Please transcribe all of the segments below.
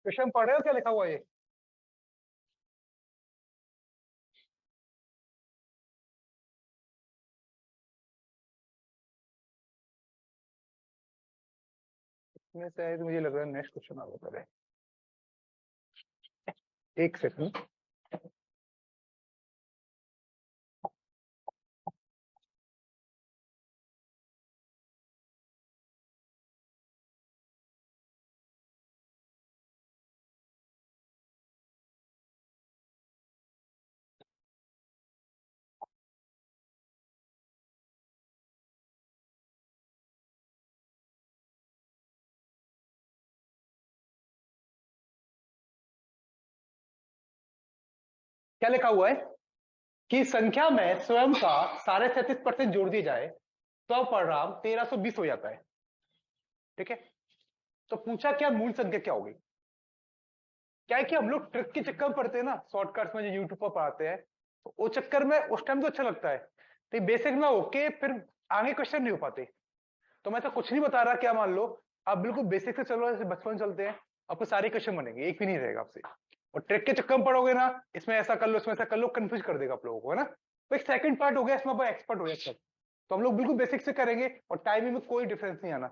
Question पढ़ रहे हो क्या लिखा हुआ ये? इसमें शायद मुझे लग रहा है नेक्स्ट क्वेश्चन आ गया। पहले एक सेकंड। क्या लिखा हुआ है कि संख्या में स्वयं का 37% जोड़ दिया जाए तो परिणाम 1320 हो जाता है। ठीक है, तो पूछा क्या मूल संख्या क्या होगी। क्या है कि हम लोग ट्रिक के चक्कर में पढ़ते हैं ना, शॉर्टकट्स में जो यूट्यूब पर पढ़ाते हैं, तो वो चक्कर में उस टाइम तो अच्छा लगता है, तो बेसिक में ओके, फिर आगे क्वेश्चन नहीं हो पाते। तो मैं तो कुछ नहीं बता रहा, क्या मान लो आप बिल्कुल बेसिक से चलो, जैसे बचपन चलते हैं, आपको सारे क्वेश्चन बनेंगे, एक भी नहीं रहेगा आपसे। और ट्रिक के चक्कर में पढ़ोगे ना, इसमें ऐसा कर लो, इसमें ऐसा कर लो, कंफ्यूज कर देगा आप लोगों को, है ना। तो एक सेकंड पार्ट हो गया, इसमें आप एक्सपर्ट हो जाए। तो हम लोग बिल्कुल बेसिक से करेंगे और टाइमिंग में कोई डिफरेंस नहीं आना।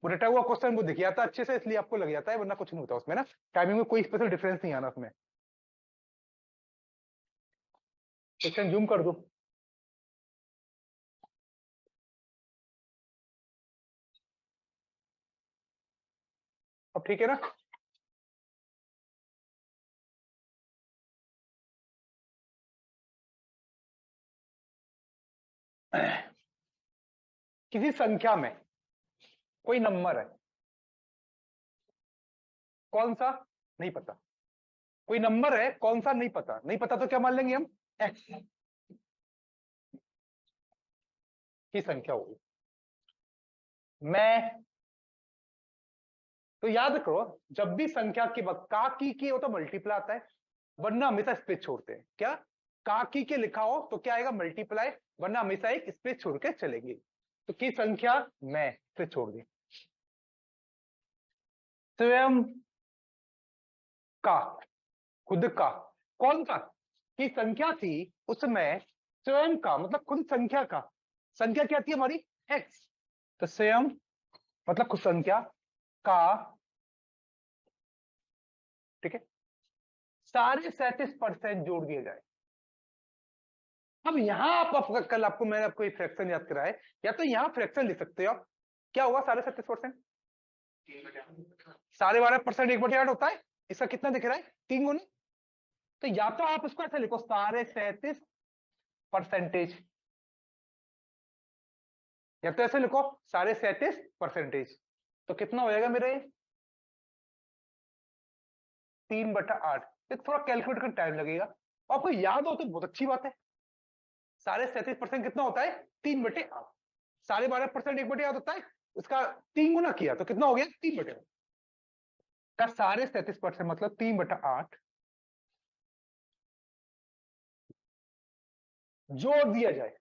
वो रटा हुआ क्वेश्चन वो दिख जाता है अच्छे से, इसलिए आपको लग जाता है, वरना कुछ नहीं होता उसमें ना। टाइमिंग में कोई स्पेशल डिफरेंस नहीं आना उसमें। क्वेश्चन जूम कर दो। अब ठीक है ना। किसी संख्या में कोई नंबर है, कौन सा नहीं पता। कोई नंबर है, कौन सा नहीं पता। नहीं पता तो क्या मान लेंगे हम, एक्स की संख्या होगी। मैं तो याद करो, जब भी संख्या के वक्त का की हो तो मल्टीप्लाई आता है, वरना हमेशा स्पेस छोड़ते हैं। क्या का की लिखा हो तो क्या आएगा, मल्टीप्लाई, वरना हमेशा एक स्पेस छोड़ के चलेंगे। तो की संख्या मैं से छोड़ दी, स्वयं का, खुद का, कौन सा की संख्या थी उसमें, स्वयं का मतलब खुद संख्या का। संख्या क्या थी हमारी, एक्स। तो स्वयं मतलब खुद संख्या का, ठीक है, सारे 37% जोड़ दिए जाए। अब यहां कल आपको मैंने आपको एक फ्रैक्शन याद कराया, या तो यहां फ्रैक्शन लिख सकते हो आप। क्या होगा 37%, 12.5% 1/8 होता है। इसका कितना दिख रहा है, 3 गुना। तो या तो आप इसको ऐसे लिखो, सारे 37%, या तो ऐसे लिखो सारे 37%। तो कितना हो जाएगा मेरे, 3/8। ये थोड़ा कैलकुलेट कर टाइम लगेगा, आपको याद हो तो बहुत अच्छी बात है। सारे 37% कितना होता है, 3/8। 12.5% 1/8 होता है, उसका 3 गुना किया तो कितना हो गया, 3/8 का सारे 37% मतलब 3/8 जोड़ दिया जाए।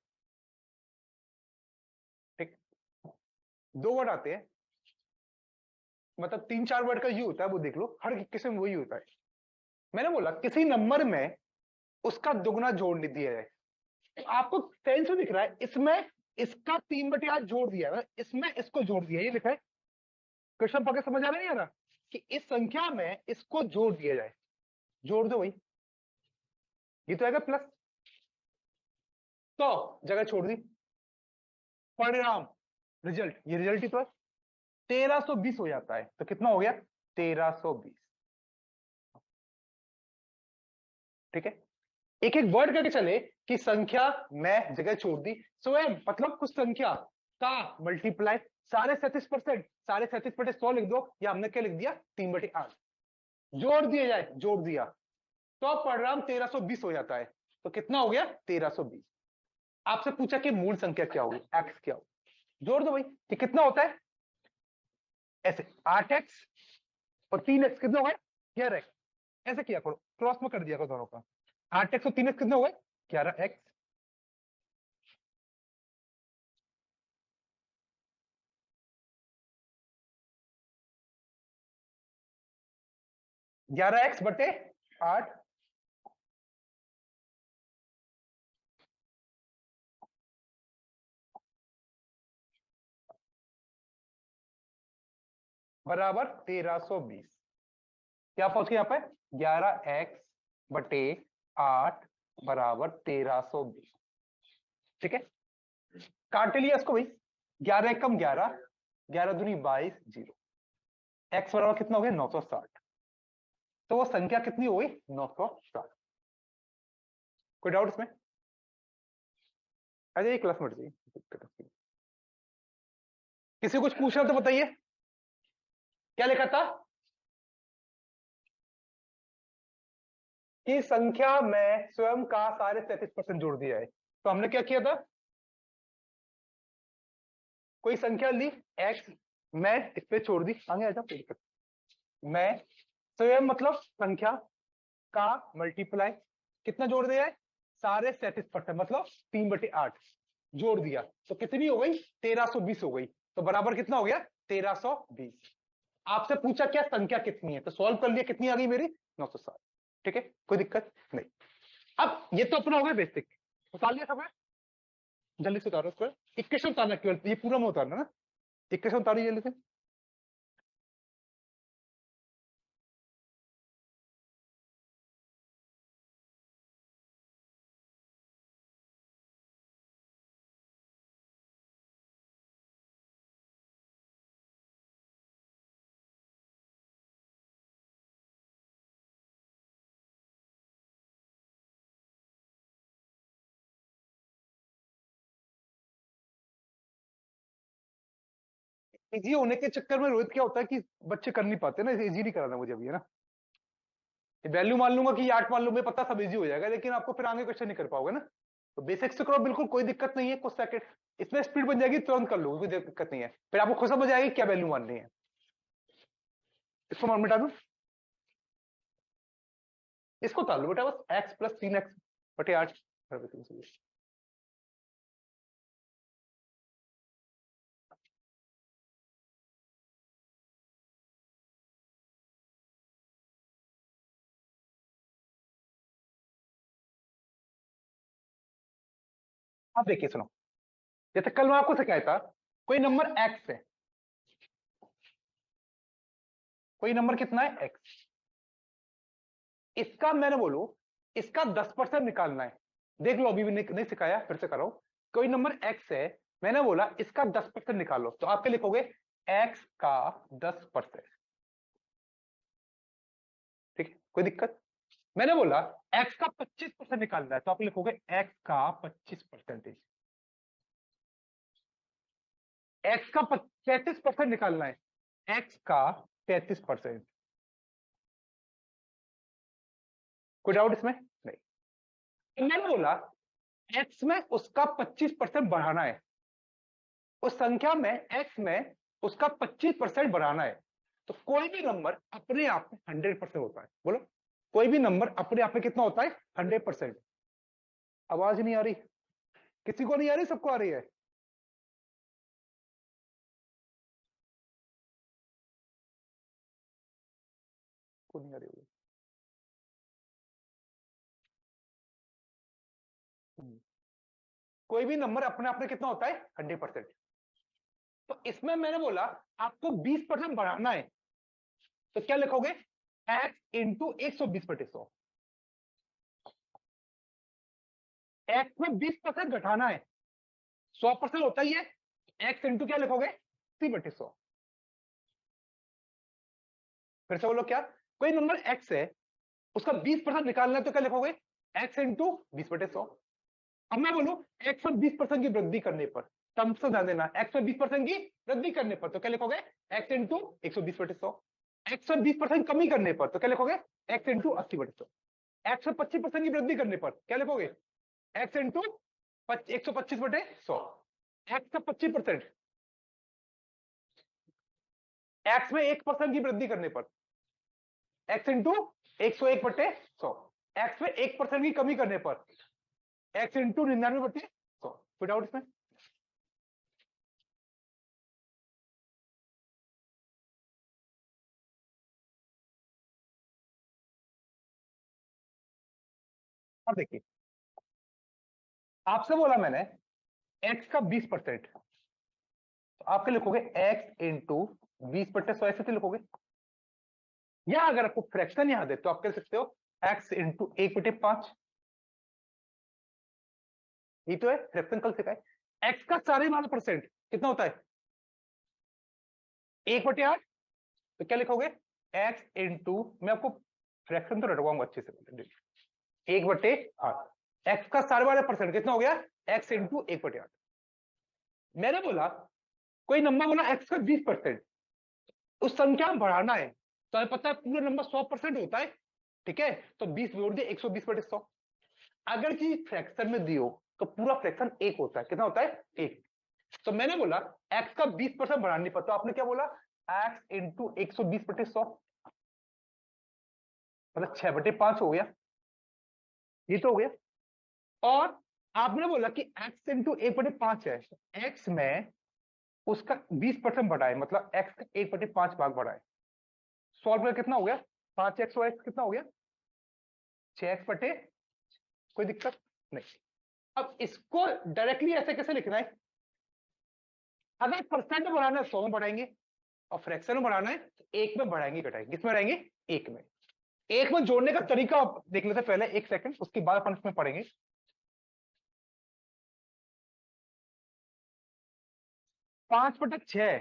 ठीक, 2 वर्ड आते हैं, मतलब 3-4 वर्ड का यू होता है, वो देख लो, हर किसी में वही होता है। मैंने बोला किसी नंबर में उसका दुगना जोड़ दिया जाए, तो आपको सेंस दिख रहा है, इसमें इसका 3/8 जोड़ दिया है, इसमें इसको जोड़ दिया, ये लिखा है। क्वेश्चन पढ़ के समझ आ रहा नहीं आ रहा, कि इस संख्या में इसको जोड़ दिया जाए, जोड़ दो वही, ये तो आएगा प्लस, तो जगह छोड़ दी, परिणाम, रिजल्ट, ये रिजल्ट ही तो है, 1320 हो जाता है। तो कितना हो गया, 1320। ठीक है, एक एक वर्ड करके चले, कि संख्या में जगह छोड़ दी, स्वयं मतलब कुछ संख्या का मल्टीप्लाई, सारे 37%, सारे 37% 100 लिख दो, या हमने क्या लिख दिया, 3/8 जोड़ दिया जाए, जोड़ दिया, तो परिणाम 1320 हो जाता है। तो कितना हो गया, 1320। आपसे पूछा कि मूल संख्या क्या होगी, एक्स क्या होगी, जोड़ दो भाई, कि कितना होता है, ऐसे 8x और 3x कितना हुआ, 11x। ऐसे किया करो, क्रॉस में कर दिया करो दोनों का। 8x और 3x कितना हुआ, 11x। 11x बटे 8 बराबर 1320। क्या पहुंच गए यहाँ पे? 11x बटे 8 बराबर 1320। ठीक है, काट लिया इसको भाई। 11 कम 11, 11 दूनी 22, 0। x बराबर कितना हो गया? 960। तो वो संख्या कितनी हो गई? 960। कोई डाउट इसमें? अजय ये क्लास में चाहिए, किसी कुछ पूछना तो बताइए। क्या लिखा था कि संख्या में स्वयं का सारे 33% जोड़ दिया है। तो हमने क्या किया था? कोई संख्या ली x, मैं इस पे छोड़ दी, आगे आ जाओ। मैं स्वयं मतलब संख्या का मल्टीप्लाई कितना जोड़ दिया है? सारे 37%, मतलब 3/8 जोड़ दिया। तो कितनी हो गई? 1320 हो गई। तो बराबर कितना हो गया? 1320। आपसे पूछा क्या संख्या कितनी है, तो सॉल्व कर लिया, कितनी आ गई मेरी? 960। ठीक है, कोई दिक्कत नहीं। अब ये तो अपना हो गया बेसिक, उतार लिया सब। जल्दी से उतारो इसको, इक्वेशन उतारना केवल, ये पूरा में उतारना ना। इक्वेशन उतारिए जल्दी से। इजी होने के चक्कर में रोहित क्या होता है कि बच्चे कर नहीं पाते ना, इजी नहीं कराना मुझे अभी, है ना। वैल्यू मान लूंगा कि 8 मान लूंगा, पता सब इजी हो जाएगा, लेकिन आपको फिर आगे क्वेश्चन नहीं कर पाओगे ना। तो बेसिक्स से करो, बिल्कुल कोई दिक्कत नहीं है। कुछ सेकंड इसमें स्पीड बन जाएगी, तुरंत कर लो, कोई दिक्कत नहीं है। फिर आपको खुद समझ आएगी क्या वैल्यू माननी है। इसको मान मिटा दूं, इसको उतार लो बेटा, बस x प्लस 3x बटे 8। अब देखिए सुनो, जैसे कल मैं आपको सिखाया था, कोई नंबर x है, कोई नंबर कितना है? x। इसका मैंने बोलो, इसका 10% निकालना है। देख लो, अभी भी नहीं सिखाया, फिर से करो। कोई नंबर x है, मैंने बोला इसका 10% निकालो, तो आप क्या लिखोगे? x का 10%। ठीक है, कोई दिक्कत? मैंने बोला x का 25% निकालना है, तो आप लिखोगे x का 25%। x का 33% निकालना है, x का 33%। कोई डाउट इसमें? नहीं। मैंने बोला x में उसका 25% बढ़ाना है, उस संख्या में x में उसका 25% बढ़ाना है। तो कोई भी नंबर अपने आप में 100% होता है। बोलो, कोई भी नंबर अपने आप में कितना होता है? 100%। आवाज नहीं आ रही? किसी को नहीं आ रही? सबको आ रही है? को नहीं आ रही होगी। कोई भी नंबर अपने आप में कितना होता है? 100%। तो इसमें मैंने बोला आपको 20% बढ़ाना है, तो क्या लिखोगे? x into 120/100। x में 20% घटाना है, 100% होता ही है। x इंटू क्या लिखोगे? 80/100। फिर से बोलो क्या? कोई नंबर x है, उसका 20% निकालना है, तो क्या लिखोगे? x into 20/100। अब मैं बोलूं x में 20% की वृद्धि करने पर, टर्म से ध्यान देना, x में 20% की वृद्धि करने पर तो क्या लिखोगे? x into 120/100। x में 20% कमी करने पर तो क्या लिखोगे? x into 80/100। x में 25% की वृद्धि करने पर क्या लिखोगे? x into 125/100। x का 25%, x में 1% की वृद्धि करने पर x इंटू 101/100। x में 1% की कमी करने पर x इंटू 99/100। कोई डाउट इसमें? अब देखिए, आपसे बोला मैंने x का 20%, तो आपके लिखोगे x इंटू 20/100 ऐसे तो लिखोगे, या अगर आपको फ्रैक्शन याद है तो आप कह सकते हो x इंटू 1/5। ये तो है फ्रैक्शन, कल सिखाए। x का सारे वाला परसेंट कितना होता है? 1/8। तो क्या लिखोगे? x इंटू, मैं आपको फ्रैक्शन तो रटवाऊंगा अच्छे से, 1/8। x का सारे वाला परसेंट कितना हो गया? x into 1/8। मैंने बोला कोई नंबर बोला x का 20%, उस संख्या में बढ़ाना है, तो हमें पता है पूरा नंबर 100% होता है, ठीक है? तो 20 जोड़ दिए, 120/100। अगर चीज फ्रैक्शन में दी हो तो पूरा फ्रैक्शन 1 होता है। कितना होता है? 1। तो मैंने बोला x का 20% बढ़ाना नहीं पता, तो आपने क्या बोला? x इंटू 120/100, मतलब 6/5 हो गया, ये तो हो गया। और आपने बोला कि x इंटू 1/5 है, x में उसका 20% बढ़ाए, मतलब x का 1/5 भाग बढ़ाए। सॉल्व कर कितना हो गया? 5x और x कितना हो गया? 6x बटे, कोई दिक्कत नहीं। अब इसको डायरेक्टली ऐसे कैसे लिखना है? अगर परसेंट बढ़ाना है 100 में बढ़ाएंगे, और फ्रैक्शन में बढ़ाना है तो 1 में बढ़ाएंगे घटाएंगे। किसमें बढ़ाएंगे? 1 में। 1 में जोड़ने का तरीका आप देख लेते पहले, 1 सेकंड, उसके बाद अपन इसमें पढ़ेंगे। 5/6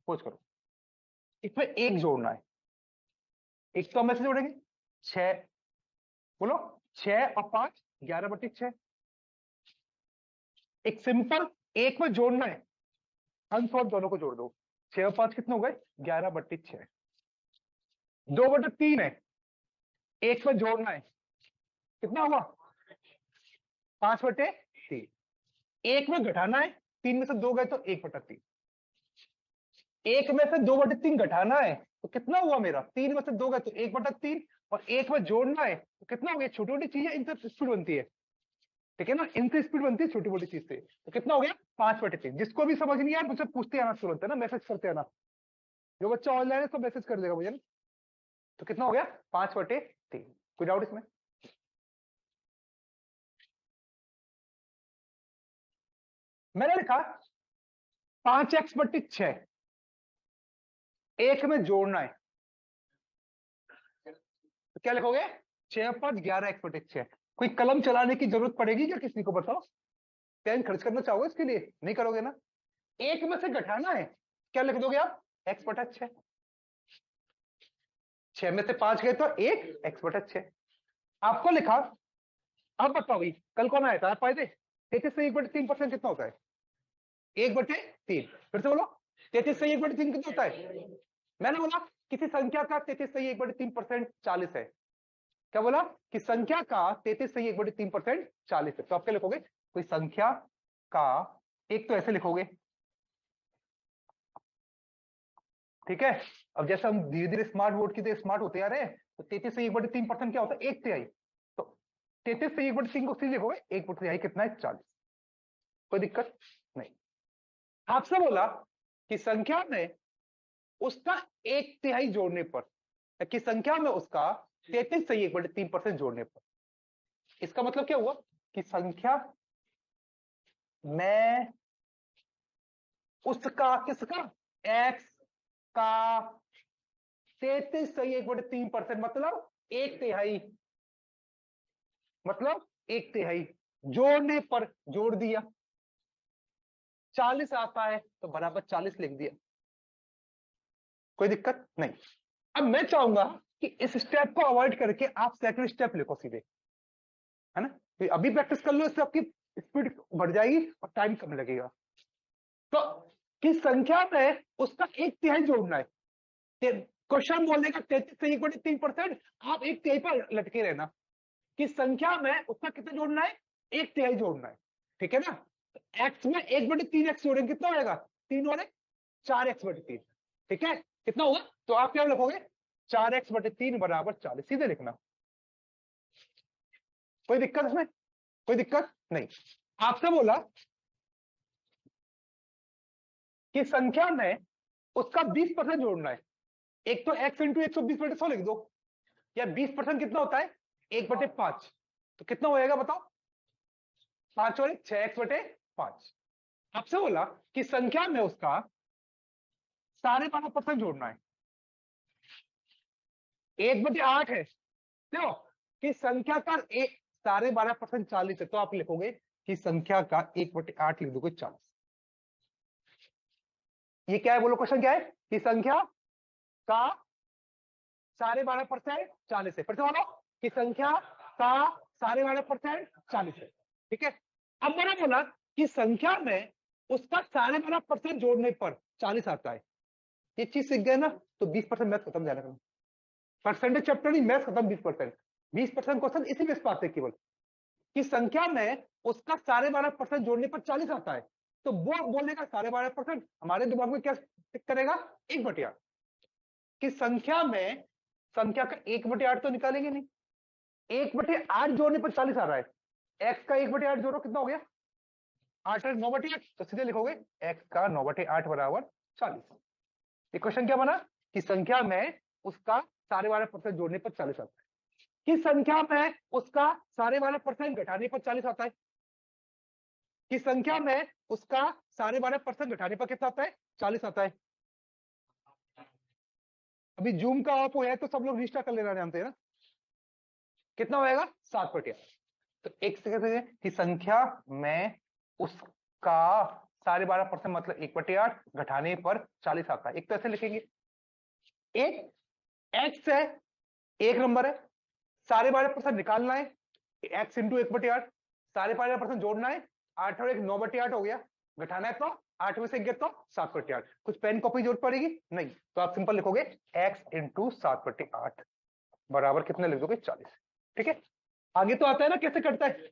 खोज करो, इसमें 1 जोड़ना है, 1 तो हम ऐसे जोड़ेंगे 6, बोलो 6 और 5 11/6। एक सिंपल 1 में जोड़ना है, अनसॉल्व दोनों को जोड़ दो, 6 और 5 कितने हो गए? 11/6। 2/3 है, 1 में जोड़ना है, कितना हुआ? 5/3। 1 में घटाना है, 3 में से 2 गए तो 1/3। 1 में से 2/3 घटाना है तो कितना हुआ मेरा? 3 में से 2 गए तो 1/3, और 1 में जोड़ना है तो कितना हो गया? छोटी छोटी चीजें इनसे स्पीड बनती है, ठीक है ना? इनसे स्पीड बनती है छोटी मोटी चीज से, तो कितना हो गया? 5/3। जिसको भी समझ नहीं आया मुझसे पूछते आना तुरंत, है ना, मैसेज करते आना। जो बच्चा ऑनलाइन है तो मैसेज कर देगा मुझे ना। तो कितना हो गया? 5/3। कोई डाउट इसमें? मैंने लिखा 5x/6, 1 में जोड़ना है, तो क्या लिखोगे? 6×5 11x/6। कोई कलम चलाने की जरूरत पड़ेगी क्या किसी को? बताओ, पेन खर्च करना चाहोगे इसके लिए? नहीं करोगे ना? 1 में से घटाना है, क्या लिख दोगे आप? x/6। 6 में से 5 गए तो 1, x/6 आपको लिखा। अब बताओ भाई, कल कौन आया था? आप आए थे? 33 से 1/3% कितना होता है? 1/3। फिर से बोलो, 33 से 1/3 कितना होता है? मैंने बोला किसी संख्या का 33 से 1/3% 40 है। क्या बोला? कि संख्या का 33 से 1/3% 40 है। तो आप क्या लिखोगे? कोई संख्या का, एक तो ऐसे लिखोगे, ठीक है? अब जैसे हम धीरे धीरे स्मार्ट बोर्ड की तरह स्मार्ट होते आ रहे हैं, तो 33 से 1/3% क्या होता है? 1/3। तो 33 से 1/3 को सीधे लिखोगे, 1/3 कितना है? 40। कोई दिक्कत नहीं। आपसे बोला कि संख्या में उसका 1/3 जोड़ने पर, कि संख्या में उसका 33 से 1/3% जोड़ने पर, इसका मतलब क्या हुआ? कि संख्या में उसका, किसका? x का 33 से 1/3%, मतलब 1/3, मतलब 1/3 जोड़ने पर जोड़ दिया। 40 आता है तो बराबर 40 लिख दिया। कोई दिक्कत नहीं। अब मैं चाहूंगा कि इस स्टेप को अवॉइड करके आप सेकंड स्टेप लिखो सीधे, है ना? तो अभी प्रैक्टिस कर लो, इससे आपकी स्पीड बढ़ जाएगी और टाइम कम लगेगा। तो किस संख्या में उसका 1/3 जोड़ना है? क्वेश्चन बोलने का 33 से 1/3%, आप 1/3 पर लटके रहना। किस संख्या में उसका कितना जोड़ना है? 1/3 जोड़ना है, ठीक है ना? तो x में 1/3x जोड़ेंगे, कितना हो जाएगा? 3 और 1 4x/3, ठीक है? कितना होगा? तो आप क्या लिखोगे? 4x/3 बराबर 40, सीधे लिखना। कोई दिक्कत इसमें? कोई दिक्कत नहीं। आपसे बोला कि संख्या में उसका 20% जोड़ना है, एक तो x इंटू 120/100 लिख दो, या 20% कितना होता है? 1/5। तो कितना हो जाएगा बताओ? 5 और 1 6x/5। आपसे बोला कि संख्या में उसका 12.5% जोड़ना है। 1/8 है, देखो कि संख्या का 12.5% 40 है, तो आप लिखोगे कि संख्या का 1/8 लिख दोगे 40। ये क्या है बोलो, क्वेश्चन क्या है कि संख्या का 12.5% 40 है। फिर से बोलो कि संख्या का 12.5% 40 है। ठीक है, अब मैंने बोला कि संख्या में उसका 12.5% जोड़ने पर 40 आता है। ये चीज सीख गए ना, तो 20% मैथ खत्म जाने का। परसेंटेज चैप्टर नहीं, मैथ खत्म। 20% क्वेश्चन इसी बेस पर आते हैं केवल कि संख्या में उसका 12.5% जोड़ने पर 40 आता है। तो वो बोलेगा 12.5%, हमारे दिमाग में क्या टिक करेगा? 1/8। कि संख्या में संख्या का 1/8 तो निकालेंगे नहीं, 1/8 जोड़ने पर 40 आ रहा है। x का 1/8 जोड़ो, कितना हो गया? 8 और 9/8। तो सीधे लिखोगे x का 9/8 बराबर 40। इक्वेशन क्या बना कि संख्या में उसका 12.5% जोड़ने पर 40 आता है, कि संख्या में उसका 12.5% घटाने पर 40 आता है, कि संख्या में उसका 12.5% घटाने पर कितना आता है? 40 आता है। अभी जूम का ऑफ है तो सब लोग रिस्टार्ट कर लेना जानते हैं ना। कितना होएगा? 7/8। तो एक सेकंड कि संख्या में उसका 12.5% मतलब 1/8 घटाने पर 40 आता है। एक तो ऐसे लिखेंगे, एक एक्स है, एक नंबर है, 12.5% निकालना है, एक्स इंटू 1/8, 12.5% जोड़ना है, 8 और 1 9/8 हो गया, घटाना है तो 8 में से 1 तो 7/8। कुछ पेन कॉपी जरूरत पड़ेगी नहीं, तो आप सिंपल लिखोगे x इंटू 7/8 बराबर कितने लिख दोगे? 40। ठीक है, आगे तो आता है ना कैसे कटता है?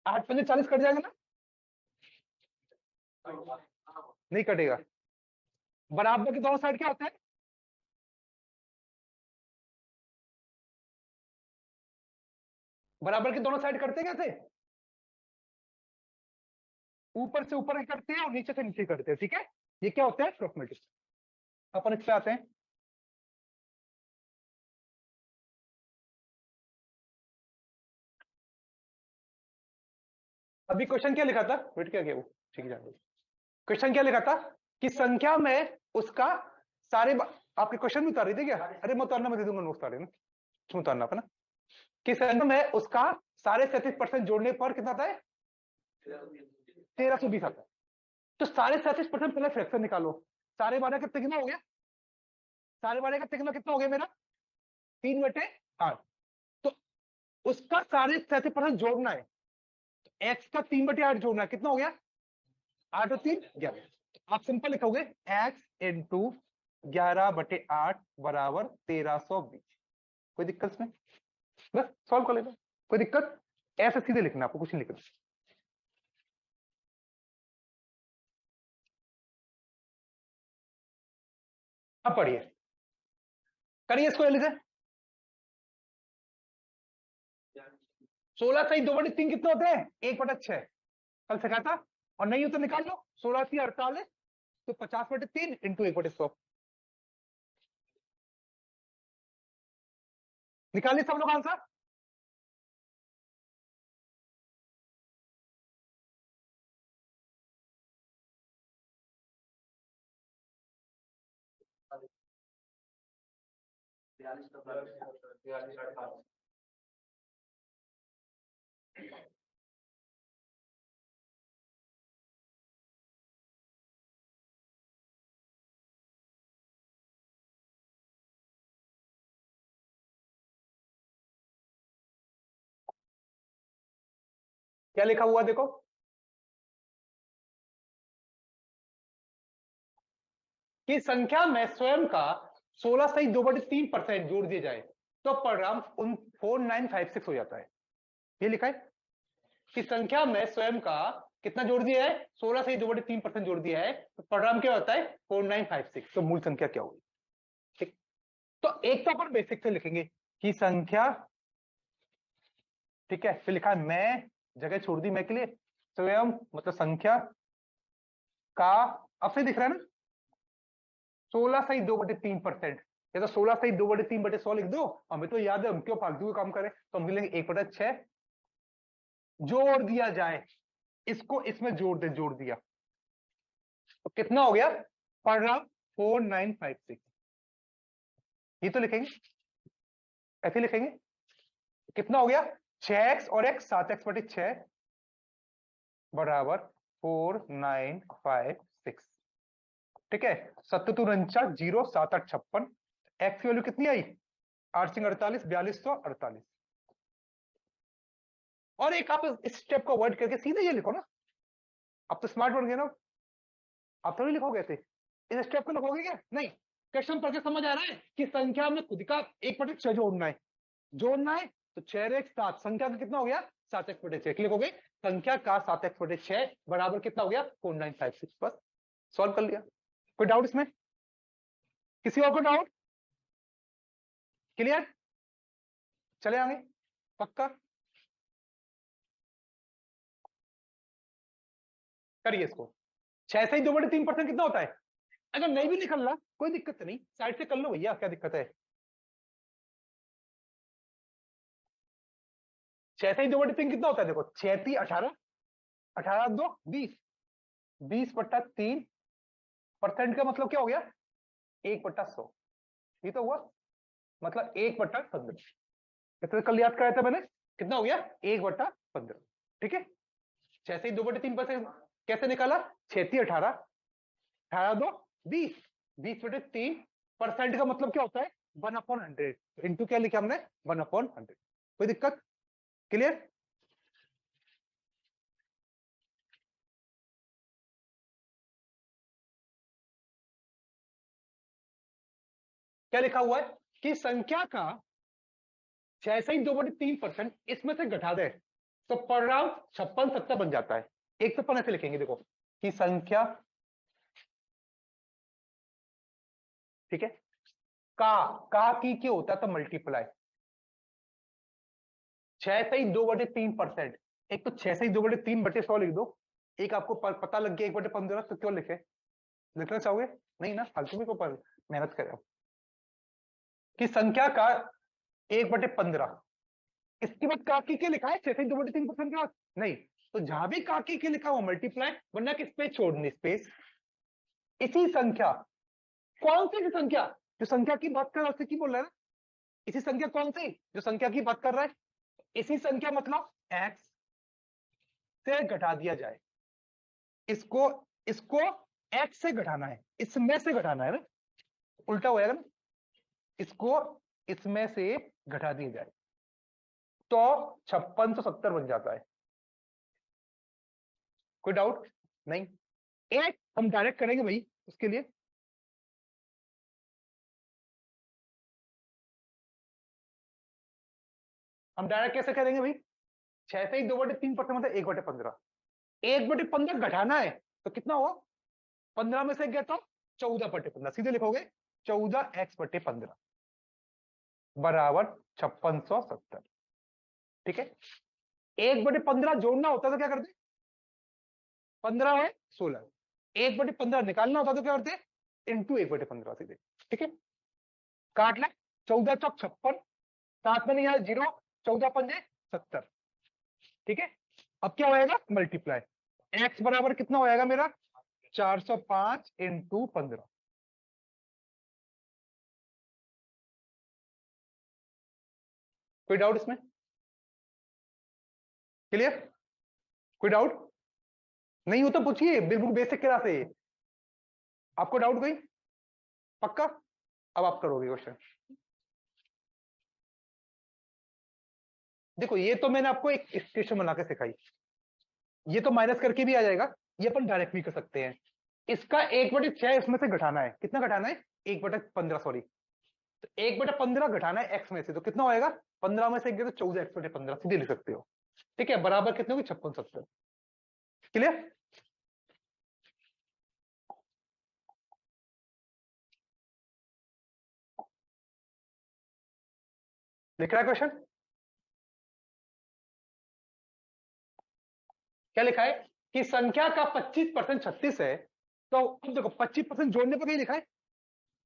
8 पंजे 40 कट जाएगा ना? नहीं कटेगा। बराबर के दोनों साइड क्या होता है? बराबर के दोनों साइड करते कैसे? ऊपर से ऊपर करते हैं और नीचे से नीचे करते हैं। ठीक है, ये क्या होता है? अप्रोक्सीमेटिव। अपन इस पे आते हैं। अभी क्वेश्चन क्या लिखा था? वेट क्या गया वो, ठीक है। क्वेश्चन क्या लिखा था कि संख्या में उसका आपके क्वेश्चन में उतार रही थी क्या? अरे मैं उतारना, मैं दे दूंगा, नोट उतारे ना, तुम उतारना अपना। कि संख्या में उसका 37.5% जोड़ने पर कितना आता है? 1320 आता है। तो 37.5% पहले फ्रैक्शन निकालो। 12.5 कितने कितना हो गया? 12.5 का कितना हो गया मेरा? 3/8। तो उसका 37.5% जोड़ना है, एक्स का 3/8 जोड़ना है, कितना हो गया? 8 और 3 11। आप सिंपल लिखोगे एक्स इंटू 11/8 बराबर 1320। कोई दिक्कत इसमें? बस सॉल्व कर लेना, कोई दिक्कत? ऐसे सीधे लिखना, आपको कुछ नहीं लिखना। अब पढ़िए, करिए इसको जल्दी से। 16 सही 2/3 कितने होते हैं? 1/6। कल सिखाया था। और नहीं हो तो निकाल लो, 16 थी 48, तो 50/3 इंटू 1/100। निकालिए सब लोग आंसर। क्या लिखा हुआ देखो, कि संख्या में स्वयं का 16 सही 2/3% जोड़ दिया जाए तो परिणाम 4956 हो जाता है। ये लिखा है कि संख्या में स्वयं का कितना जोड़ दिया है? 16 सही 2/3% जोड़ दिया है, तो परिणाम क्या होता है? 4956। तो मूल संख्या क्या होगी? ठीक, तो एक तो अपन बेसिक से लिखेंगे कि संख्या, ठीक है, फिर लिखा है मैं, जगह छोड़ दी मैं के लिए, स्वयं मतलब संख्या का, अब से दिख रहा है ना, 16 सही 2/3%। या तो 16 सही 2/3/100 लिख दो, हमें तो याद है, हम क्यों फालतू का काम करें, तो हम लिखेंगे 1/6 जोड़ दिया जाए, इसको इसमें जोड़ दिया, तो कितना हो गया? परिणाम 4956। ये तो लिखेंगे, ऐसे लिखेंगे। कितना हो गया? 6x और x 7x बटे 6 बराबर 4956। ठीक है, 7 जीरो 7 8 56। एक्स की वैल्यू कितनी आई? 8 48 4248। और एक आप इस स्टेप को अवॉइड करके सीधे ये लिखो ना, आप तो स्मार्ट बन गए ना, आप थोड़ी लिखोगे ऐसे, इस स्टेप को लिखोगे क्या? नहीं, क्वेश्चन पढ़ के समझ आ रहा है कि संख्या में खुद का 1/6 जोड़ना है, तो 6 और 1 7, संख्या का कितना हो गया? 7x/6 लिखोगे, संख्या का 7x/6 बराबर कितना हो गया? 4956। बस सॉल्व कर लिया। कोई डाउट इसमें? किसी और को डाउट? क्लियर? चले आगे, पक्का करिए इसको। 6 से ही 2/3% कितना होता है? अगर नहीं भी निकल रहा कोई दिक्कत नहीं, साइड से कर लो भैया, क्या दिक्कत है? 6 से ही 2/3 कितना होता है? देखो, 6 18, 18 2 20, 20/3% का मतलब क्या हो गया? 1/100। ये तो हुआ, मतलब 1/15। कितने कल याद कराया था मैंने? कितना हो गया? 1/15। ठीक है, 6 से ही 2/3% कैसे निकाला? 6 18, 18 2 20, 20/3% का मतलब क्या होता है? 1/100। इंटू क्या लिखा हमने? 1/100। कोई दिक्कत? क्लियर? क्या लिखा हुआ है कि संख्या का 6 से ही 2/3% इसमें से घटा दे तो परिणाम 56 70 बन जाता है। एक तो ऐसे लिखेंगे, देखो कि संख्या, ठीक है, का की क्या होता है? तो मल्टीप्लाई 6 से ही 2/3%। एक तो 6 से ही 2/3/100 लिख दो, एक आपको पता लग गया 1/15, तो क्यों लिखे? लिखना चाहोगे? नहीं ना, फालतू में को मेहनत करें कि संख्या का 1/15। इसके बाद काकी के लिखा है 6 से 2/3% का? नहीं, तो जहां भी काकी के लिखा हुआ मल्टीप्लाई, वरना किस पे छोड़नी स्पेस। इसी संख्या, कौन सी संख्या? जो संख्या की बात कर रहा है उससे की बोल रहा है ना? इसी संख्या कौन सी जो संख्या की बात कर रहा है? इसी संख्या मतलब एक्स से घटा दिया जाए, इसको इसको एक्स से घटाना है, इसमें से घटाना है ना, उल्टा हो जाएगा ना, इसको इसमें से घटा दिया जाए तो 5670 बन जाता है। कोई डाउट? नहीं, एक हम डायरेक्ट करेंगे भाई उसके लिए। हम डायरेक्ट कैसे करेंगे भाई? 6 से ही 2/3% मतलब 1/15, 1/15 घटाना है तो कितना हुआ? 15 में से गया तो 14/15, सीधे लिखोगे 14x/15 बराबर 5670। ठीक है, 1/15 जोड़ना होता तो क्या करते? 15 है 16, 1/15 निकालना होता तो क्या करते? इंटू 1/15 सीधे। ठीक है, काट ले, 14 चौक 56, साथ में नहीं आया जीरो, 14 पंजे 70। ठीक है, अब क्या होएगा? मल्टीप्लाई, एक्स बराबर कितना होएगा मेरा? 405 इंटू 15। कोई डाउट इसमें? क्लियर? कोई डाउट नहीं हो तो पूछिए, बिल्कुल बेसिक क्लास है। आपको डाउट कोई? पक्का? अब आप करोगे क्वेश्चन। देखो, ये तो मैंने आपको एक स्टेशन बना के सिखाई, ये तो माइनस करके भी आ जाएगा, ये अपन डायरेक्ट भी कर सकते हैं। इसका 1/6 इसमें से घटाना है, कितना घटाना है? 1/15, सॉरी, तो 1/15 घटाना है एक्स में से, तो कितना होएगा? 15 में से एक तो 14x/15 सीधे लिख सकते हो। ठीक है, बराबर कितने होगी? 5670। क्लियर? लिख रहा है क्वेश्चन? क्या लिखा है कि संख्या का 25% 36 है, तो अब देखो 25% जोड़ने पर कहीं लिखा है,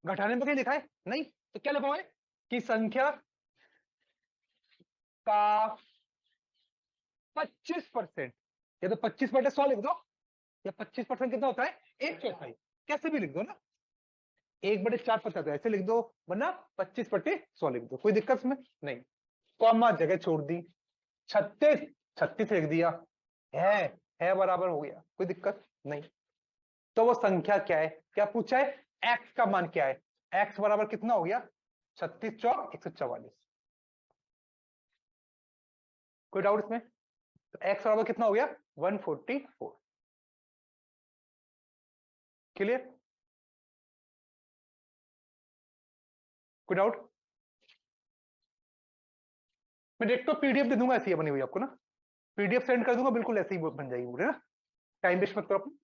घटाने पर कहीं लिखा है? नहीं, तो क्या लिखा है कि संख्या का 25%, या तो 25/100 लिख दो, या 25% कितना होता है 1/4, कैसे भी लिख दो ना, 1/4 पता है ऐसे लिख दो, वरना 25/100 लिख दो, कोई दिक्कत में नहीं। कॉमा जगह छोड़ दी, 36 36 लिख दिया, है बराबर हो गया, कोई दिक्कत नहीं। तो वो संख्या क्या है, क्या पूछा है, x का मान क्या है, x बराबर कितना हो गया 36 चौक 144, कोई डाउट इसमें, तो x बराबर कितना हो गया 144, क्लियर, कोई डाउट। मैं देखता हूँ पीडीएफ दे दूंगा ऐसी बनी हुई आपको ना, पीडीएफ सेंड कर दूंगा, बिल्कुल ऐसे ही बन जाएगी पूरे ना, टाइम वेस्ट मत करो अपना,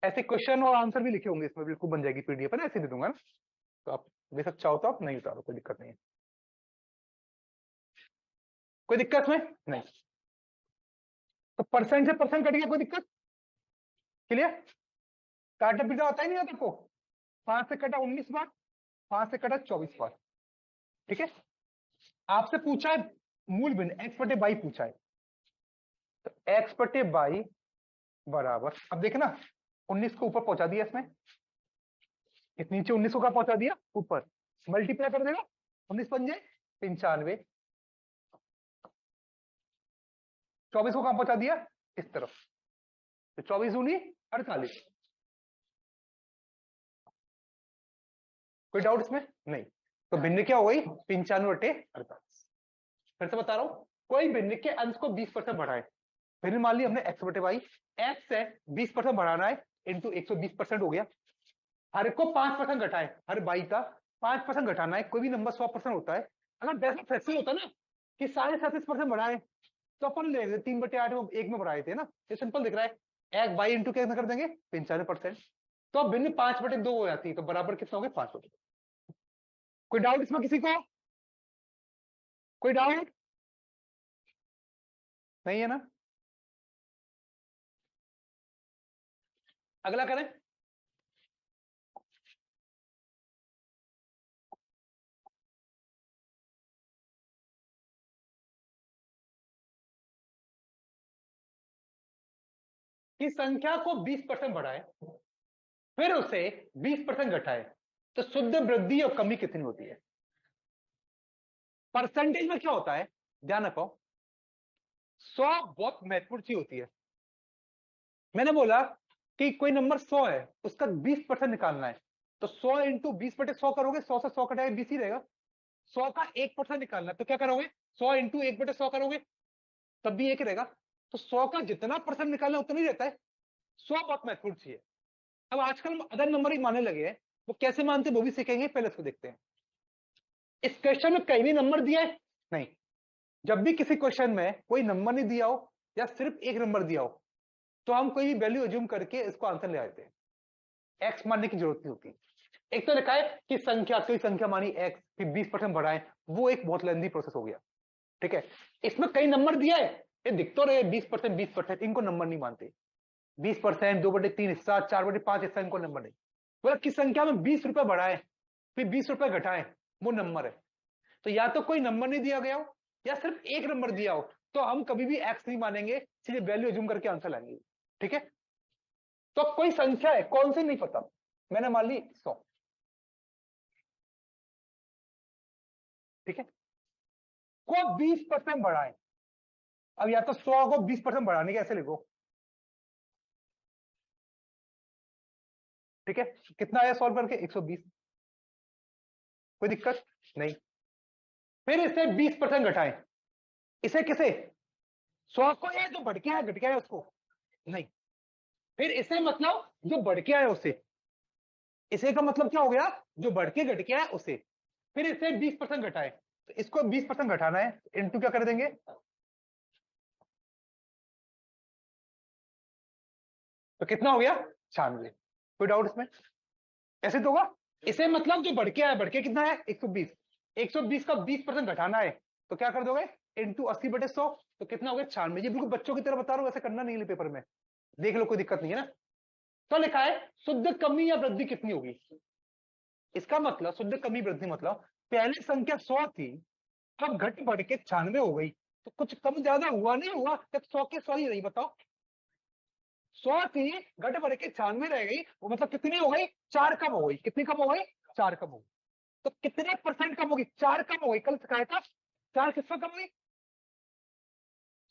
ऐसे क्वेश्चन और आंसर भी लिखे होंगे इसमें, बिल्कुल बन जाएगी पीडीएफ है ना, ऐसे दे दूंगा ना, तो आप बेशक चाहो तो आप नहीं उतारो, कोई दिक्कत नहीं है, कोई दिक्कत में नहीं। तो परसेंट से परसेंट कट गया, कोई दिक्कत, क्लियर, काटा पीटा होता ही नहीं होता को, 5 से कटा 19 बार, 5 से कटा 24 बार, ठीक है। आपसे पूछा है मूल भिन्न x/22 पूछा है, तो x/22 बराबर, अब देखना 19 को ऊपर पहुंचा दिया इसमें, इस नीचे 19 को कहा पहुंचा दिया ऊपर, मल्टीप्लाई कर देगा 19 बन जाए 95, 24 को कहां पहुंचा दिया इस तरफ, तो 24 दूनी 48, कोई डाउट इसमें नहीं। तो भिन्न क्या हो गई 95/48, फिर से बता रहा हूं, कोई भिन्न के अंश को 20% बढ़ाए, फिर मान ली हमने x/22, x है 20% बढ़ाना है इंटू 120% हो गया, हर को 5% घटाए, हर 22 का 5% घटाना है, कोई भी नंबर 100% होता है, अगर वैसा फ्रैक्शन होता ना कि 37.5% बढ़ाए, तो अपन ले 3/8 में 1 में बढ़ाए थे ना, ये सिंपल दिख रहा है, एक 22 इंटू क्या कर देंगे 95%, तो अब भिन्न 5/2 हो जाती है, तो बराबर कितना हो गया 5/2। कोई डाउट इसमें किसी को, कोई डाउट नहीं है ना, अगला करें, कि संख्या को 20% बढ़ाए फिर उसे 20% घटाए, तो शुद्ध वृद्धि और कमी कितनी होती है। परसेंटेज में क्या होता है ध्यान रखो, 100 बहुत महत्वपूर्ण चीज होती है, मैंने बोला कि कोई नंबर 100 है उसका 20% निकालना है, तो 100 इंटू 20/100 करोगे, 100 से 100 कटाए 20 ही रहेगा, 100 का 1% निकालना है, तो क्या करोगे 100 इंटू 1/100 करोगे, तब भी एक रहेगा, तो 100 का जितना परसेंट निकालना उतना ही रहता है, 100 बहुत महत्वपूर्ण चीज है। अब आजकल अदर नंबर ही मानने लगे हैं, वो कैसे मानते वो भी सीखेंगे, पहले इसको देखते हैं। इस क्वेश्चन में कहीं भी नंबर दिया है नहीं, जब भी किसी क्वेश्चन में कोई नंबर नहीं दिया हो या सिर्फ एक नंबर दिया हो, तो हम कोई भी वैल्यू एज्यूम करके इसको आंसर ले आते हैं, एक्स मानने की जरूरत नहीं होती। एक तो लिखा है कि संख्या, कोई संख्या मानी एक्स, फिर 20% बढ़ाएं, वो एक बहुत लेंदी प्रोसेस हो गया, ठीक है। इसमें कई नंबर दिया है, ये दिख तो रहे 20%, 20%, इनको नंबर नहीं मानते, 20%, 2/3 हिस्सा, 4/5 हिस्सा, इनको नंबर नहीं, बोला किस संख्या में 20 रुपए बढ़ाएं फिर 20 रुपए घटाएं, वो नंबर है। तो या तो कोई नंबर नहीं दिया गया हो या सिर्फ एक नंबर दिया हो, तो हम कभी भी एक्स नहीं मानेंगे, सीधे वैल्यू एज्यूम करके आंसर लाएंगे, ठीक है। तो कोई संख्या है, कौन सी नहीं पता, मैंने मान ली 100, ठीक है, को 20% बढ़ाएं, अब या तो 100 को 20% बढ़ाने के ऐसे लिखो, ठीक है, कितना आया सॉल्व करके 120, कोई दिक्कत नहीं। फिर इसे 20% घटाएं, इसे किसे 100 को, ये जो बढ़ के आया घट के आया उसको नहीं, फिर इसे मतलब जो बढ़ के आया उसे, इसे का मतलब क्या हो गया जो बढ़ के घट के आया उसे, फिर इसे 20% घटाए, तो इसको 20% घटाना है, इनटू क्या कर देंगे, तो कितना हो गया 96, कोई डाउट इसमें, ऐसे तो होगा। इसे मतलब जो बढ़ के आया, बढ़ के कितना है 120, 120 का 20% घटाना है, तो क्या कर दोगे इंटू 80/100, तो कितना हो गया 96, ये बिल्कुल बच्चों की तरह बता रहा हूं, वैसे करना नहीं है पेपर में, देख लो कोई दिक्कत नहीं है ना। तो लिखा है शुद्ध कमी या वृद्धि कितनी होगी, इसका मतलब शुद्ध कमी वृद्धि मतलब पहले संख्या 100 थी, अब घट बढ़ के 96 हो गई, तो कुछ कम ज्यादा हुआ नहीं हुआ, जब 100 के 100 ही रही, बताओ 100 थी घट बढ़ के 96 रह गई, वो मतलब कितनी हो गई, 4 कम हो गई। कितनी कम हो गई, 4 कम हो गई। तो कितने परसेंट कम होगी, 4 कम हो गई। कल सिखाया था 4 किससे कम हुई,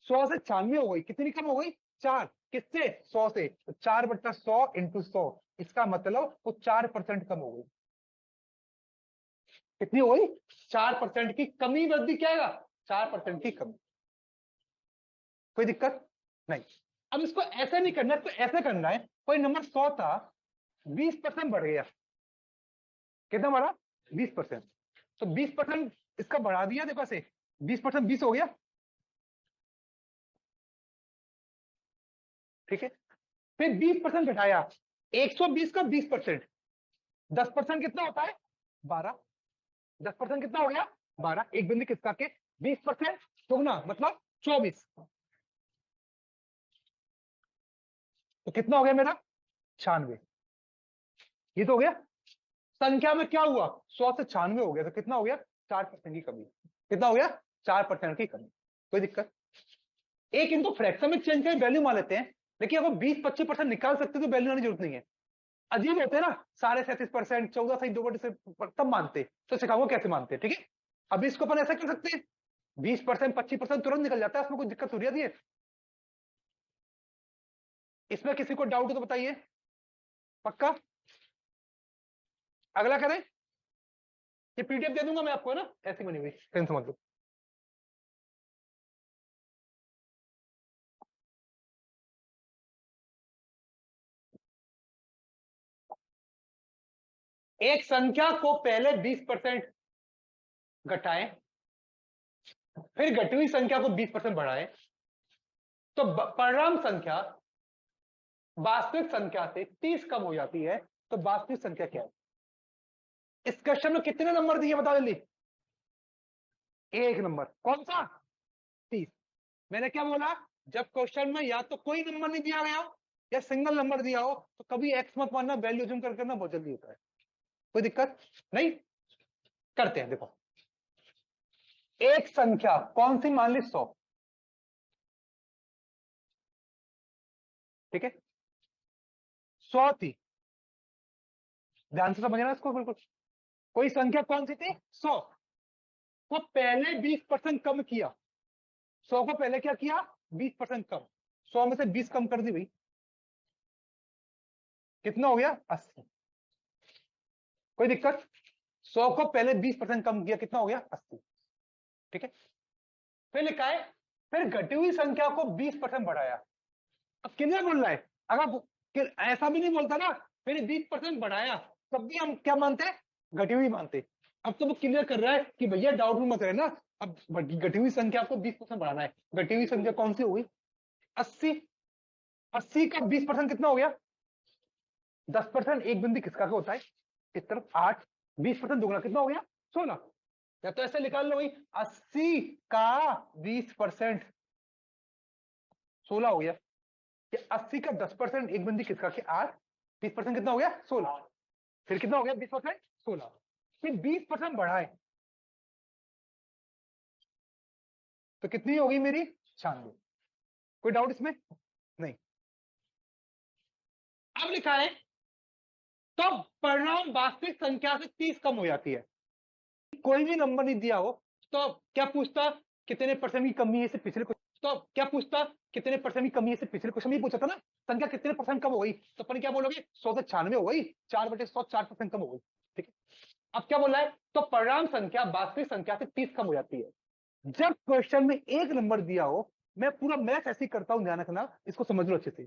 100 से 96 हो गई। कितनी कम हो गई, 4। किससे, 100 से। तो 4/100 इंटू 100, इसका मतलब वो 4% कम हो गई। कितनी हो गई, 4% की कमी वृद्धि, क्या आएगा, 4% की कमी। कोई दिक्कत नहीं। अब इसको ऐसे नहीं करना है, तो ऐसे करना है, कोई नंबर 100 था, 20% बढ़ गया। कितना बढ़ा, 20%। तो 20% इसका बढ़ा दिया, देखो ऐसे 20% 20 हो गया, ठीक है। फिर 20% घटाया, 120 का 20%, 10% कितना होता है, 12। 10% कितना हो गया, 12। एक बिंदु किसका के 20% दुगना मतलब 24। तो कितना हो गया मेरा, 96। ये तो हो गया। संख्या में क्या हुआ, 100 से 96 हो गया, तो कितना हो गया, 4% की कमी। कितना हो गया, 4% की कमी। कोई दिक्कत। एक इनको फ्रैक्शन में चेंज करके वैल्यू मान लेते हैं, लेकिन अगर 20-25% निकाल सकते तो वैल्यू आने की जरूरत नहीं है। अजीब होते हैं ना, 37.5%, 14 सही 2 तब मानते, तो सिखाऊंगा कैसे मानते, ठीक है। अभी इसको अपन ऐसा कर सकते हैं, 20%, 25% तुरंत निकल जाता है, इसमें कोई दिक्कत हो रही है। इसमें किसी को डाउट हो तो बताइए, पक्का। अगला करें, ये पीडीएफ दे दूंगा मैं आपको, है ना, ऐसी बनी हुई, टेंशन मत लो। एक संख्या को पहले 20% घटाएं, फिर घटी हुई संख्या को 20% बढ़ाएं, तो परिणाम संख्या वास्तविक संख्या से 30 कम हो जाती है। तो वास्तविक संख्या क्या है। इस क्वेश्चन में कितने नंबर दिए बता जल्दी, एक नंबर, कौन सा, 30। मैंने क्या बोला, जब क्वेश्चन में या तो कोई नंबर नहीं दिया गया हो या सिंगल नंबर दिया हो, तो कभी एक्स मत मानना, वैल्यू जूम कर करना बहुत जल्दी होता है। कोई दिक्कत नहीं, करते हैं। देखो, एक संख्या कौन सी मान ली, 100, ठीक है, 100 थी, ध्यान से समझना इसको बिल्कुल। कोई संख्या कौन सी थी, 100 को पहले 20% कम किया। 100 को पहले क्या किया, 20% कम। 100 में से 20 कम कर दी भाई, कितना हो गया, 80। कोई दिक्कत। 100 को पहले 20% कम किया, कितना हो गया, 80, ठीक है। फिर लिखा है, फिर घटी हुई संख्या को 20% बढ़ाया। अब कितने बोल रहा है, अगर ऐसा भी नहीं बोलता ना, फिर 20% बढ़ाया, तब भी हम क्या मानते हैं, घटी हुई मानते। अब तो वो क्लियर कर रहा है कि भैया डाउट में मत रहना, अब घटी हुई संख्या को 20% बढ़ाना है। घटी हुई संख्या कौन सी होगी, 80। 80 का 20% कितना हो गया, 10%। एक बिंदु किसका का होता है, इस तरफ 8, 20% दुगना कितना हो गया, 16। या तो ऐसे निकाल लो भाई, 80 का 20% 16 हो गया। 80 का 10%, एक बिंदु किसका के 8, 20% कितना हो गया, 16। फिर कितना हो गया, 20%, 16। फिर 20% बढ़ाए, तो कितनी होगी मेरी, 96। कोई डाउट इसमें नहीं। अब लिखा है, तो परिणाम वास्तविक संख्या से 30 कम हो जाती है। कोई भी नंबर नहीं दिया हो, तो क्या पूछता, कितने परसेंट की कमी है इससे पिछले क्वेश्चन, तो क्या पूछता, कितने परसेंट की कमी है इससे पिछले क्वेश्चन में पूछा था ना, संख्या कितने परसेंट कम हो गई, तो अपन क्या बोलोगे, 100 से 96 हो गई, 4/100, 4% कम हो गई, ठीक है। अब क्या बोला है, तो परिणाम संख्या वास्तविक संख्या से 30 कम हो जाती है। जब क्वेश्चन में एक नंबर दिया हो, मैं पूरा मैथ ऐसे ही करता हूं, ध्यान रखना, इसको समझ लो अच्छे से।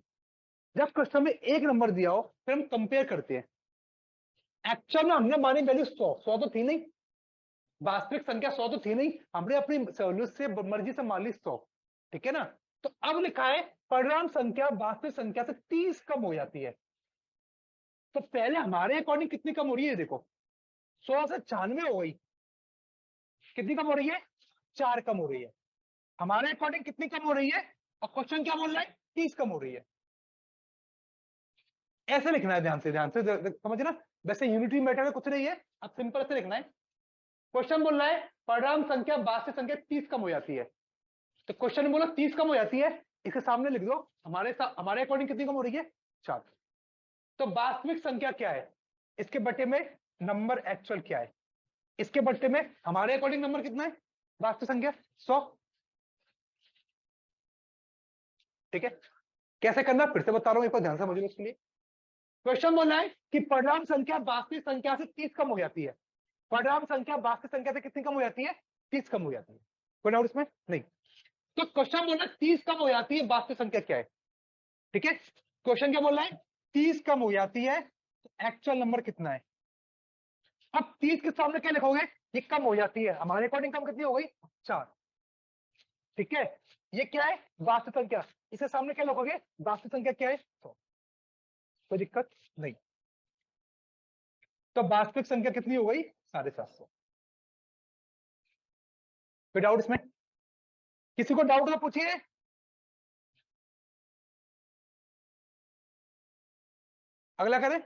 जब क्वेश्चन में एक नंबर दिया हो, फिर हम कंपेयर करते हैं। एक्चुअल में हमने मानी वैल्यू 100, 100 तो थी नहीं, वास्तविक संख्या 100 तो थी नहीं, हमने अपनी सहूलियत से मर्जी से मान ली 100, ठीक है ना। तो अब लिखा है, परिणाम संख्या वास्तविक संख्या से 30 कम हो जाती है। तो पहले हमारे अकॉर्डिंग कितनी कम हो रही है, देखो 100 से 96 हो गई, कितनी कम हो रही है, 4 कम हो रही है। हमारे अकॉर्डिंग कितनी कम हो रही है, और क्वेश्चन क्या बोल रहा है, 30 कम हो रही है। ऐसे लिखना है, ध्यान से ध्यान से समझना। वैसे यूनिटी मैटर में कुछ नहीं है, अब सिंपल से लिखना है। क्वेश्चन बोल रहा है, परिणाम संख्या वास्तविक संख्या 30 कम हो जाती है। तो क्वेश्चन में बोला 30 कम हो जाती है, इसके सामने लिख दो हमारे अकॉर्डिंग कितनी कम हो रही है, 4। तो वास्तविक संख्या क्या है, इसके बटे में नंबर एक्चुअल क्या है, इसके बटे में हमारे अकॉर्डिंग नंबर कितना है, वास्तविक संख्या 100। ठीक है, कैसे करना फिर से बता रहा हूं, एक बार ध्यान से समझ लो। इसके लिए क्वेश्चन बोला है कि परिणाम संख्या वास्तविक संख्या से 30 कम हो जाती है। परिणाम संख्या वास्तविक संख्या से कितनी कम हो जाती है, 30 कम हो जाती है। कोई डाउट इसमें नहीं। तो क्वेश्चन बोला 30 कम हो जाती है, वास्तविक संख्या क्या है। ठीक है, क्वेश्चन क्या बोल रहा है, 30 कम हो जाती है तो एक्चुअल नंबर कितना है। अब 30 के सामने क्या लिखोगे, ये कम हो जाती है, हमारे अकॉर्डिंग कम कितनी हो गई, 4। ठीक है, ये क्या है, वास्तविक संख्या, इसके सामने क्या लिखोगे, वास्तविक संख्या क्या है, 100। कोई दिक्कत नहीं। तो वास्तविक संख्या कितनी हो गई, 750। कोई डाउट इसमें, किसी को डाउट हो पूछिए। अगला करें,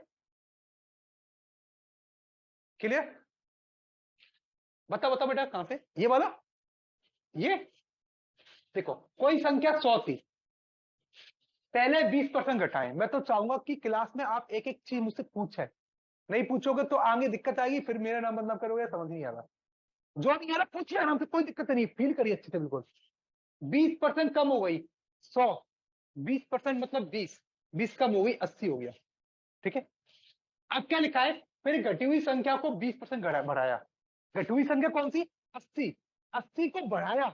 क्लियर। बता बता बेटा कहां से, ये वाला, ये देखो कोई संख्या 100 थी, पहले 20% घटाएं। मैं तो चाहूंगा कि क्लास में आप एक एक चीज मुझसे पूछे, नहीं पूछोगे तो आगे दिक्कत आएगी, फिर मेरा नाम बदनाम करोगे, समझ नहीं आ रहा। जो नहीं आ रहा पूछिए आराम से, कोई दिक्कत नहीं, फील करिए अच्छे से बिल्कुल। 20% कम हो गई 100, 20% मतलब 20 कम हो गई 80 हो गया। ठीक है, अब क्या लिखा है, फिर घटी हुई संख्या को 20% बढ़ाया। घटी हुई संख्या कौन सी, 80, 80 को बढ़ाया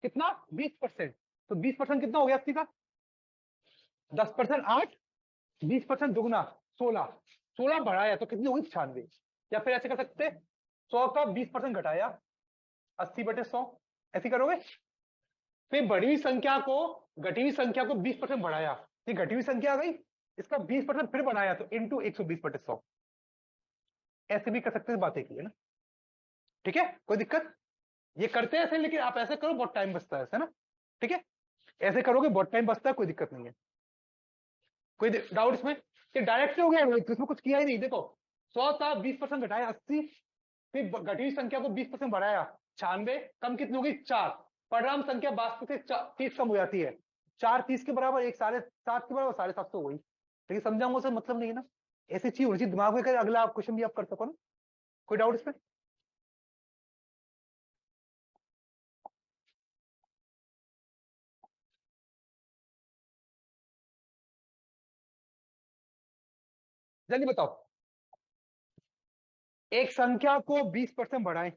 कितना, 20%। तो 20% कितना हो गया 80 का, 10% 8, 20% दुगना 16, 16 बढ़ाया तो कितनी होगी 96। या फिर ऐसे कर सकते, 100 का 20% घटाया, 80/100, ऐसे करोगे। फिर बढ़ी हुई संख्या को, घटी हुई संख्या को 20% बढ़ाया, ये घटी हुई संख्या आ गई, इसका 20% फिर बढ़ाया तो इंटू 120/100। ऐसे भी कर सकते हैं, बात एक ही है ना। ठीक है, कोई दिक्कत, ये करते हैं ऐसे, लेकिन आप ऐसे करो बहुत टाइम बचता है ऐसे ना। ठीक है, ऐसे करोगे बहुत टाइम बचता है, कोई दिक्कत नहीं है। कोई डाउट इसमें, ये डायरेक्ट हो गया, इसमें कुछ किया ही नहीं। देखो 100 था, 20% घटाया 80, फिर घटी हुई संख्या को 20% बढ़ाया 96, कम कितनी होगी 4। परिणाम संख्या वास्तविक से 30 कम हो जाती है, 4 30 के बराबर, एक 7.5 के बराबर 750 हो गई। लेकिन समझाऊंगा उसे मतलब नहीं है ना, ऐसी चीज होनी चाहिए दिमाग में, अगला क्वेश्चन भी आप कर सको ना। कोई डाउट इसमें, जल्दी बताओ। एक संख्या को 20% बढ़ाएं,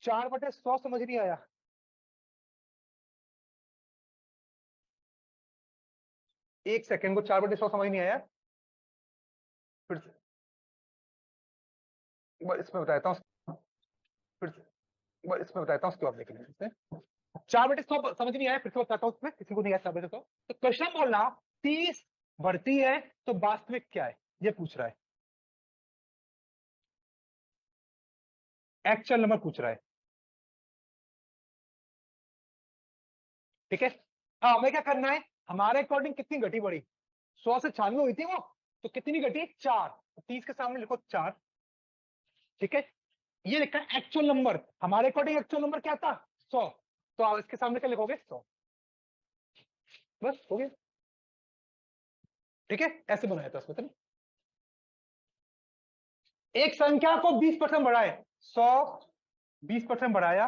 4/100 समझ नहीं आया, एक सेकंड को 4/100 समझ नहीं आया, फिर से एक बार इसमें बताता हूँ, फिर से एक बार इसमें बताता हूँ, उसके बाद देख लेंगे। 4/100 समझ नहीं आया, फिर से बताता हूँ, उसमें किसी को नहीं आया 4/100। तो क्वेश्चन बोलना 30 बढ़ती है तो वास्तविक क्या है, ये पूछ रहा है, एक्चुअल नंबर पूछ रहा है। ठीक है, हाँ हमें क्या करना है, हमारे अकॉर्डिंग कितनी घटी बढ़ी, 100 से 96 हुई थी वो, तो कितनी घटी 4, 30 के सामने लिखो 4। ठीक है, ये लिखा है एक्चुअल नंबर, हमारे अकॉर्डिंग एक्चुअल नंबर क्या था 100, तो आप इसके सामने क्या लिखोगे 100, बस हो गया। ठीक है, ऐसे बनाया था उसमें। एक संख्या को 20% बढ़ाए, 100 20% बढ़ाया,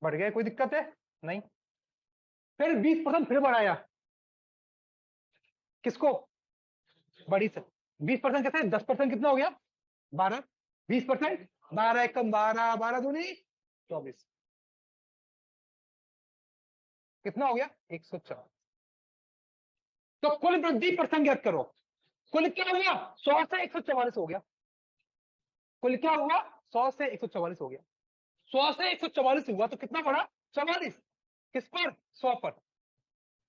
बढ़ गया, कोई दिक्कत है नहीं। फिर 20% फिर बढ़ाया, किसको, बड़ी से 20% कैसे, 10% कितना हो गया 12, 20%, 12 एकम 12, 12 दूनी 24, कितना हो गया 104। तो कुल वृद्धि परसेंट ज्ञात करो, कुल क्या हो गया 100 से 144 हो गया, कुल क्या हुआ 100 से 144 हो गया, 100 से 144 हुआ तो कितना बढ़ा 44, किस पर 100 पर,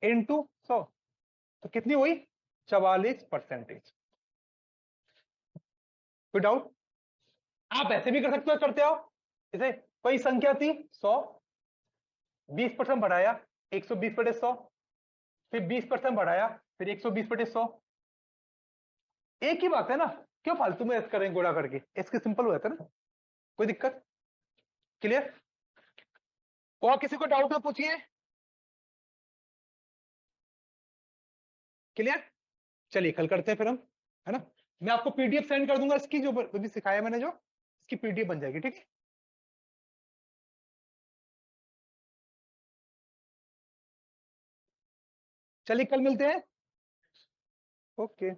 इंटू 100, तो कितनी हुई 44%। कोई डाउट, आप ऐसे भी कर सकते हो, करते हो जैसे कोई संख्या थी 100, 20% बढ़ाया 120/100, फिर 20% बढ़ाया फिर 120/100, एक ही बात है ना, क्यों फालतू में ऐसे करें गोड़ा करके, इसके सिंपल हो जाता है ना। कोई दिक्कत, क्लियर? और किसी को डाउट है पूछिए। क्लियर? चलिए कल करते हैं फिर हम, है ना? मैं आपको पीडीएफ सेंड कर दूंगा इसकी, जो भी सिखाया मैंने, जो इसकी पीडीएफ बन जाएगी, ठीक है? चलिए कल मिलते हैं। ओके।